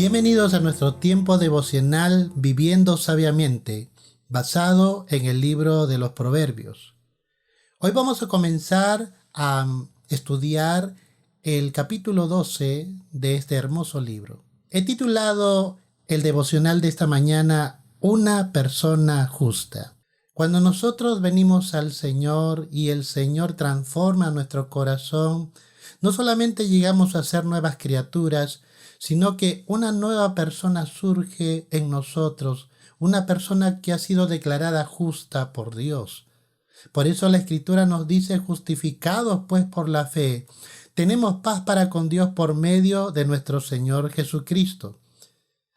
Bienvenidos a nuestro tiempo devocional Viviendo Sabiamente, basado en el libro de los Proverbios. Hoy vamos a comenzar a estudiar el capítulo 12 de este hermoso libro. He titulado el devocional de esta mañana Una persona justa. Cuando nosotros venimos al Señor y el Señor transforma nuestro corazón, no solamente llegamos a ser nuevas criaturas, sino que una nueva persona surge en nosotros, una persona que ha sido declarada justa por Dios. Por eso la Escritura nos dice: justificados pues por la fe, tenemos paz para con Dios por medio de nuestro Señor Jesucristo.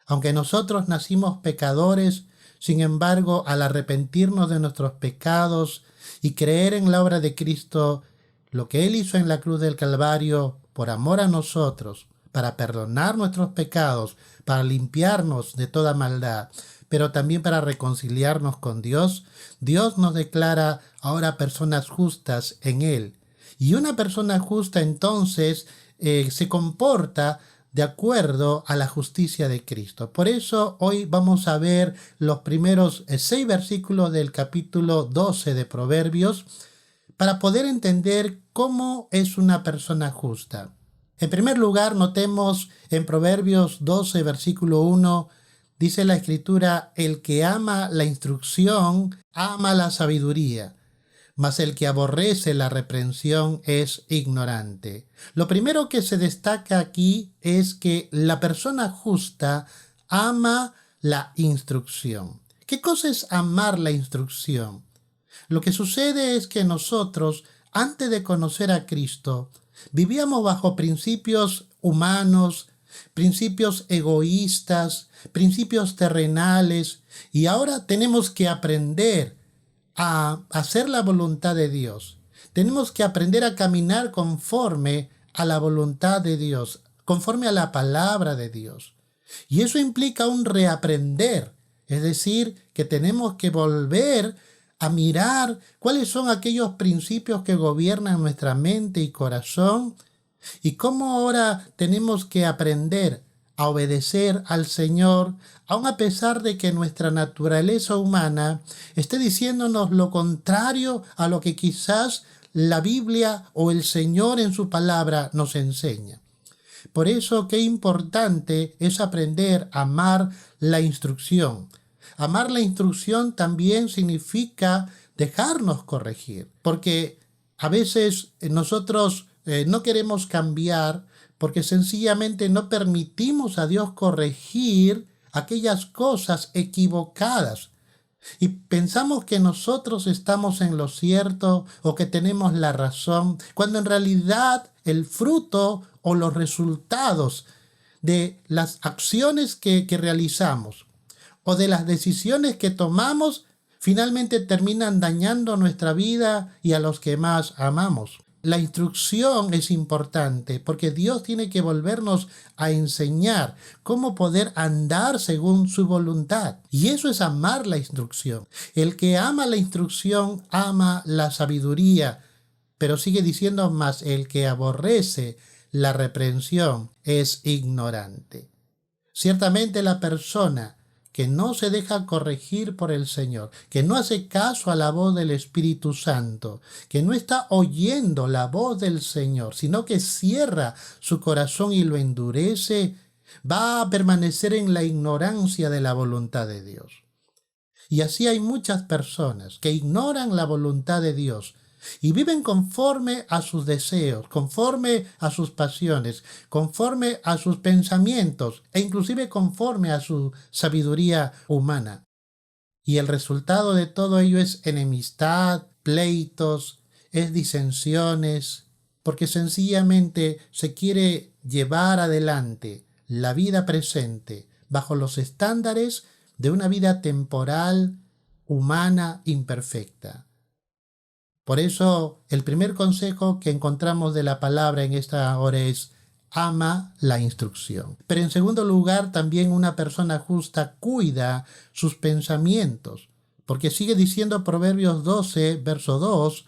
Aunque nosotros nacimos pecadores, sin embargo, al arrepentirnos de nuestros pecados y creer en la obra de Cristo, lo que Él hizo en la cruz del Calvario por amor a nosotros, para perdonar nuestros pecados, para limpiarnos de toda maldad, pero también para reconciliarnos con Dios, Dios nos declara ahora personas justas en Él. Y una persona justa entonces se comporta de acuerdo a la justicia de Cristo. Por eso hoy vamos a ver los primeros 6 versículos del capítulo 12 de Proverbios para poder entender cómo es una persona justa. En primer lugar, notemos en Proverbios 12, versículo 1, dice la Escritura: el que ama la instrucción, ama la sabiduría, mas el que aborrece la reprensión es ignorante. Lo primero que se destaca aquí es que la persona justa ama la instrucción. ¿Qué cosa es amar la instrucción? Lo que sucede es que nosotros, antes de conocer a Cristo, vivíamos bajo principios humanos, principios egoístas, principios terrenales, y ahora tenemos que aprender a hacer la voluntad de Dios. Tenemos que aprender a caminar conforme a la voluntad de Dios, conforme a la palabra de Dios. Y eso implica un reaprender, es decir, que tenemos que volver a mirar cuáles son aquellos principios que gobiernan nuestra mente y corazón y cómo ahora tenemos que aprender a obedecer al Señor, aun a pesar de que nuestra naturaleza humana esté diciéndonos lo contrario a lo que quizás la Biblia o el Señor en su palabra nos enseña. Por eso qué importante es aprender a amar la instrucción. Amar la instrucción también significa dejarnos corregir, porque a veces nosotros no queremos cambiar porque sencillamente no permitimos a Dios corregir aquellas cosas equivocadas. Y pensamos que nosotros estamos en lo cierto o que tenemos la razón, cuando en realidad el fruto o los resultados de las acciones que realizamos o de las decisiones que tomamos finalmente terminan dañando nuestra vida y a los que más amamos. La instrucción es importante porque Dios tiene que volvernos a enseñar cómo poder andar según su voluntad. Y eso es amar la instrucción. El que ama la instrucción ama la sabiduría, pero sigue diciendo más: el que aborrece la reprensión es ignorante. Ciertamente la persona que no se deja corregir por el Señor, que no hace caso a la voz del Espíritu Santo, que no está oyendo la voz del Señor, sino que cierra su corazón y lo endurece, va a permanecer en la ignorancia de la voluntad de Dios. Y así hay muchas personas que ignoran la voluntad de Dios y viven conforme a sus deseos, conforme a sus pasiones, conforme a sus pensamientos e inclusive conforme a su sabiduría humana. Y el resultado de todo ello es enemistad, pleitos, es disensiones, porque sencillamente se quiere llevar adelante la vida presente bajo los estándares de una vida temporal, humana, imperfecta. Por eso, el primer consejo que encontramos de la palabra en esta hora es: ama la instrucción. Pero en segundo lugar, también una persona justa cuida sus pensamientos, porque sigue diciendo Proverbios 12, verso 2,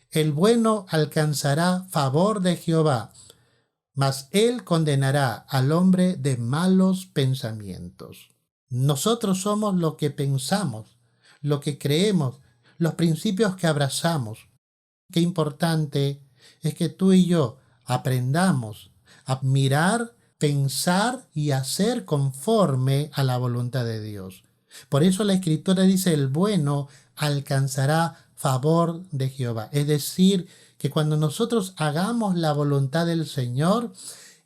el bueno alcanzará favor de Jehová, mas Él condenará al hombre de malos pensamientos. Nosotros somos lo que pensamos, lo que creemos, los principios que abrazamos. Qué importante es que tú y yo aprendamos a mirar, pensar y hacer conforme a la voluntad de Dios. Por eso la Escritura dice: el bueno alcanzará favor de Jehová. Es decir, que cuando nosotros hagamos la voluntad del Señor,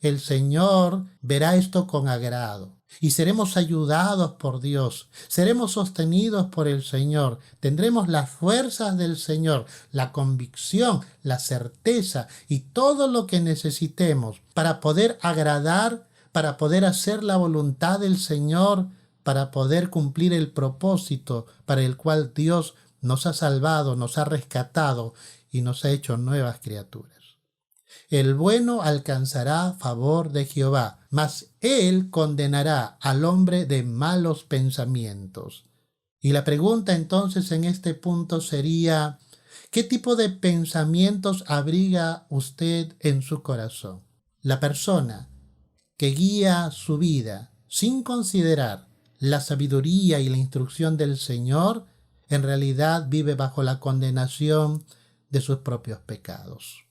el Señor verá esto con agrado. Y seremos ayudados por Dios, seremos sostenidos por el Señor, tendremos las fuerzas del Señor, la convicción, la certeza y todo lo que necesitemos para poder agradar, para poder hacer la voluntad del Señor, para poder cumplir el propósito para el cual Dios nos ha salvado, nos ha rescatado y nos ha hecho nuevas criaturas. El bueno alcanzará favor de Jehová, mas él condenará al hombre de malos pensamientos. Y la pregunta entonces en este punto sería: ¿qué tipo de pensamientos abriga usted en su corazón? La persona que guía su vida sin considerar la sabiduría y la instrucción del Señor, en realidad vive bajo la condenación de sus propios pecados.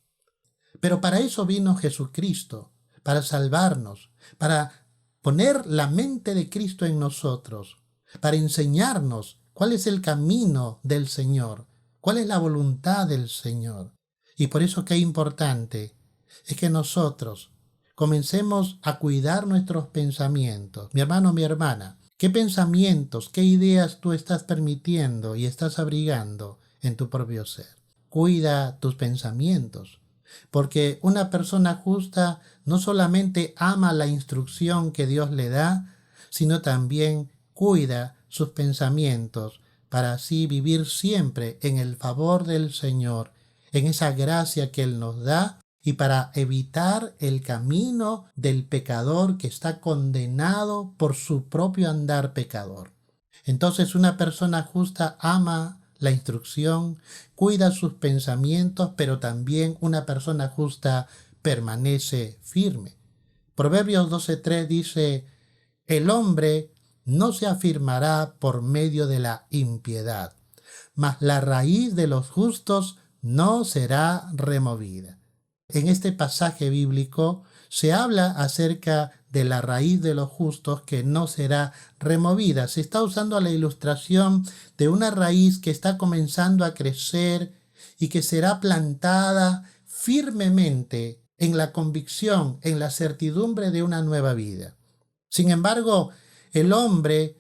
Pero para eso vino Jesucristo, para salvarnos, para poner la mente de Cristo en nosotros, para enseñarnos cuál es el camino del Señor, cuál es la voluntad del Señor. Y por eso qué importante es que nosotros comencemos a cuidar nuestros pensamientos. Mi hermano, mi hermana, ¿qué pensamientos, qué ideas tú estás permitiendo y estás abrigando en tu propio ser? Cuida tus pensamientos. Porque una persona justa no solamente ama la instrucción que Dios le da, sino también cuida sus pensamientos para así vivir siempre en el favor del Señor, en esa gracia que Él nos da y para evitar el camino del pecador que está condenado por su propio andar pecador. Entonces una persona justa ama la instrucción, cuida sus pensamientos, pero también una persona justa permanece firme. Proverbios 12:3 dice: el hombre no se afirmará por medio de la impiedad, mas la raíz de los justos no será removida. En este pasaje bíblico se habla acerca de la raíz de los justos que no será removida. Se está usando la ilustración de una raíz que está comenzando a crecer y que será plantada firmemente en la convicción, en la certidumbre de una nueva vida. Sin embargo, el hombre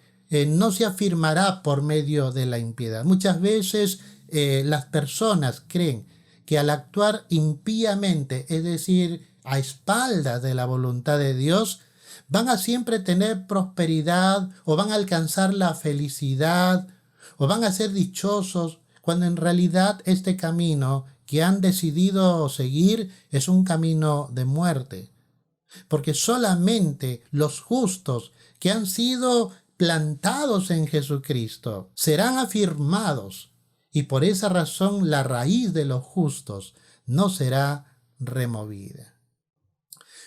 no se afirmará por medio de la impiedad. Muchas veces las personas creen que al actuar impíamente, es decir, a espaldas de la voluntad de Dios, van a siempre tener prosperidad o van a alcanzar la felicidad o van a ser dichosos, cuando en realidad este camino que han decidido seguir es un camino de muerte. Porque solamente los justos que han sido plantados en Jesucristo serán afirmados, y por esa razón la raíz de los justos no será removida.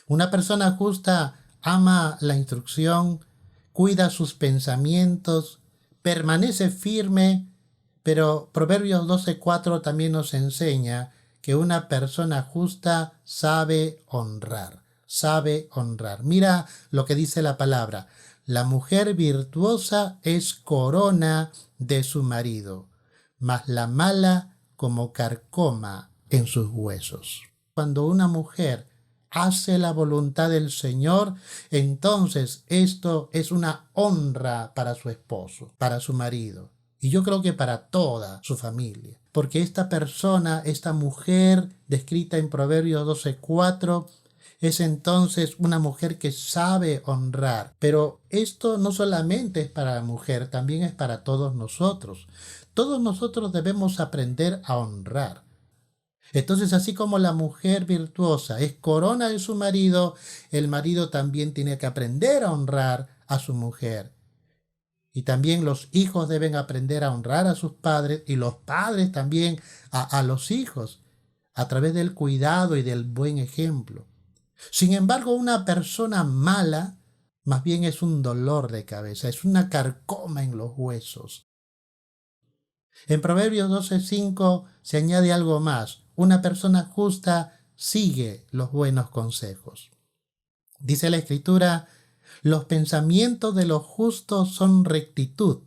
Una persona justa ama la instrucción, cuida sus pensamientos, permanece firme, pero Proverbios 12:4 también nos enseña que una persona justa sabe honrar, sabe honrar. Mira lo que dice la palabra: la mujer virtuosa es corona de su marido, mas la mala como carcoma en sus huesos. Cuando una mujer hace la voluntad del Señor, entonces esto es una honra para su esposo, para su marido, y yo creo que para toda su familia, porque esta persona, esta mujer descrita en Proverbios 12:4, es entonces una mujer que sabe honrar. Pero esto no solamente es para la mujer, también es para todos nosotros. Todos nosotros debemos aprender a honrar. Entonces, así como la mujer virtuosa es corona de su marido, el marido también tiene que aprender a honrar a su mujer. Y también los hijos deben aprender a honrar a sus padres, y los padres también a los hijos, a través del cuidado y del buen ejemplo. Sin embargo, una persona mala más bien es un dolor de cabeza, es una carcoma en los huesos. En Proverbios 12:5 se añade algo más. Una persona justa sigue los buenos consejos. Dice la Escritura, los pensamientos de los justos son rectitud,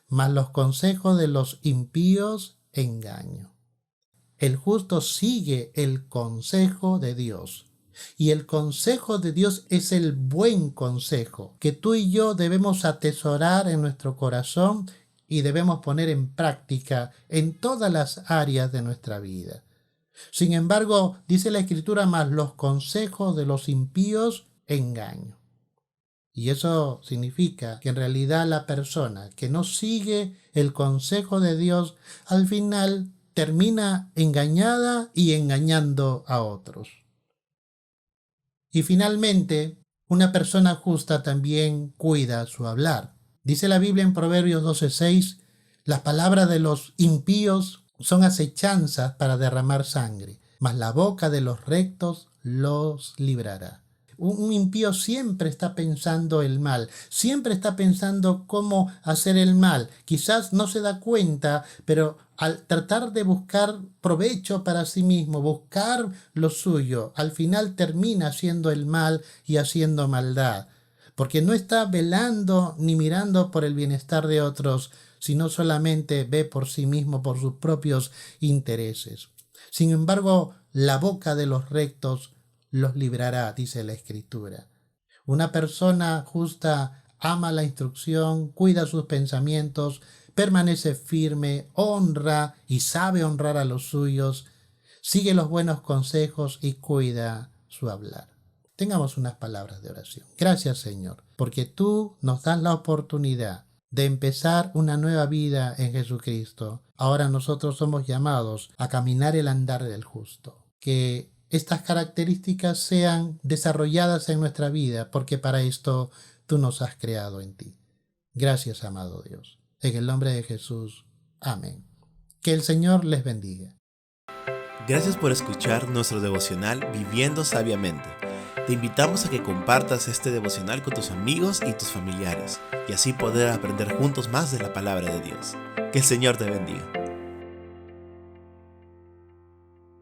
mas los consejos de los impíos engaño. El justo sigue el consejo de Dios. Y el consejo de Dios es el buen consejo que tú y yo debemos atesorar en nuestro corazón y debemos poner en práctica en todas las áreas de nuestra vida. Sin embargo, dice la Escritura, más los consejos de los impíos engaño. Y eso significa que en realidad la persona que no sigue el consejo de Dios, al final termina engañada y engañando a otros. Y finalmente, una persona justa también cuida su hablar. Dice la Biblia en Proverbios 12:6, las palabras de los impíos son acechanzas para derramar sangre, mas la boca de los rectos los librará. Un impío siempre está pensando el mal, siempre está pensando cómo hacer el mal. Quizás no se da cuenta, pero al tratar de buscar provecho para sí mismo, buscar lo suyo, al final termina haciendo el mal y haciendo maldad, porque no está velando ni mirando por el bienestar de otros, sino solamente ve por sí mismo, por sus propios intereses. Sin embargo, la boca de los rectos los librará, dice la Escritura. Una persona justa ama la instrucción, cuida sus pensamientos, permanece firme, honra y sabe honrar a los suyos, sigue los buenos consejos y cuida su hablar. Tengamos unas palabras de oración. Gracias, Señor, porque tú nos das la oportunidad de empezar una nueva vida en Jesucristo. Ahora nosotros somos llamados a caminar el andar del justo. Que estas características sean desarrolladas en nuestra vida, porque para esto tú nos has creado en ti. Gracias, amado Dios. En el nombre de Jesús. Amén. Que el Señor les bendiga. Gracias por escuchar nuestro devocional Viviendo Sabiamente. Te invitamos a que compartas este devocional con tus amigos y tus familiares, y así poder aprender juntos más de la palabra de Dios. Que el Señor te bendiga.